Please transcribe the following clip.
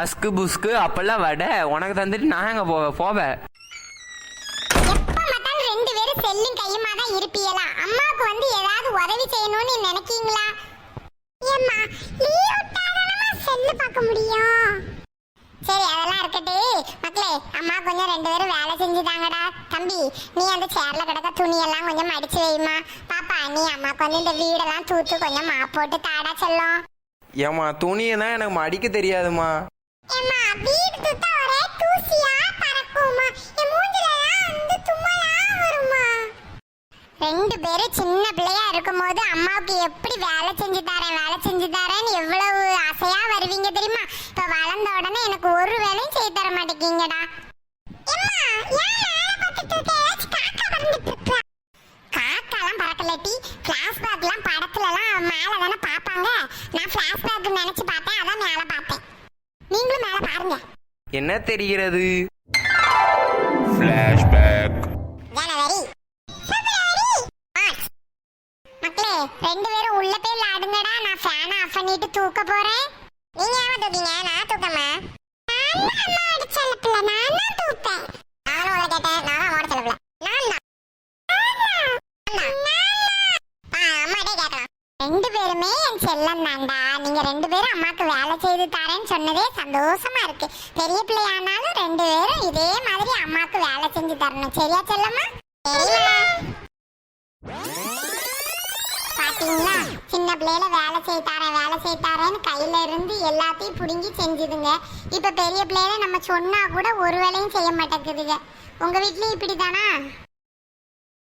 அஸ்கு புஸ்கு அப்பெல்லாம் வட உனக்கு தந்துட்டு நான் எங்க போவேன். ரெண்டு பேரும் செல்லும் கையுமா தான் இருப்பீங்களா? அம்மாவுக்கு வந்து ஏதாவது உதவி செய்யணும்னு நினைக்கீங்களா? ஏம்மா லீவ் விட்டாதானமா செல்லு பார்க்க முடியும். சரி அதெல்லாம் இருக்கட்டு மக்களே, அம்மா கொஞ்சம் ரெண்டு பேரும் வேலை செஞ்சுதாங்கடா. தம்பி நீ அந்த சேர்ல கிடக்க துணியெல்லாம் கொஞ்சம் மடிச்சு வைமா. பாப்பா நீ அம்மாவுக்கு வந்து இந்த வீடெல்லாம் தூத்து கொஞ்சம் போட்டு தாடா செல்லும். ஏமா துணியெல்லாம் எனக்கு மடிக்க தெரியாதுமா. ஏம்மா வீடு தூத்தா ஒரே தூசியா பறக்குமா, என் மூஞ்சிலலாம் வந்து தும்மலா வருமா. ரெண்டு பேரும் சின்ன பிள்ளையா இருக்கும்போது அம்மாவுக்கு எப்படி வேலை செஞ்சு தரேன்னு எவ்வளவு ஆசையா வருவீங்க தெரியுமா? இப்ப வளர்ந்த உடனே எனக்கு ஒரு வேலையும் செய்து தர மாட்டேங்கடா. காக்காலாம் பறக்கலட்டி, பிளாஷ்பேக்லாம் படத்துலலாம் மேல தானே பாப்பாங்க. நான் பிளாஷ்பேக் நினைச்சு பார்த்தேன், அதான் மேல பார்த்தேன். நீங்களும் மேல பாருங்க. என்ன தெரிகிறது? ஃபிளாஷ்பேக். ஜனவரி மக்களே, ரெண்டு பேரும் உள்ள போய் விளையாடுங்கடா. நான் ஃபேனை ஆஃப் பண்ணிட்டு தூக்க போறேன். நீங்க ஏன் தூக்கீங்க? நான் தூக்கமா? அம்மா அடிச்சல பிள்ளை, நான் தான் தூப்பேன். நானும் உள்ள கேட்டேன், நான் தான் ஓட சொல்ல பிள்ளை. அம்மாட்டே கேட்கலாம். ரெண்டு பேருமே என் செல்லம் தான்டா. நீங்க ரெண்டு பேரும் அம்மாக்கு வேலை செய்து தரேன்னு சொன்னதே சந்தோஷமா இருக்கு. பெரிய பிள்ளையானாலும் ரெண்டு பேரும் இதே மாதிரி அம்மாக்கு வேலை செஞ்சு தரணும். சரியா செல்லம்மா? பாத்தீங்களா, சின்ன பிள்ளையில வேலை செய்தாரேன்னு கையில இருந்து எல்லாத்தையும் புடுங்கி செஞ்சுதுங்க. இப்ப பெரிய பிள்ளையில நம்ம சொன்னா கூட ஒரு வேலையும் செய்ய மாட்டேங்குதுங்க. உங்க வீட்லயும் இப்படிதானா?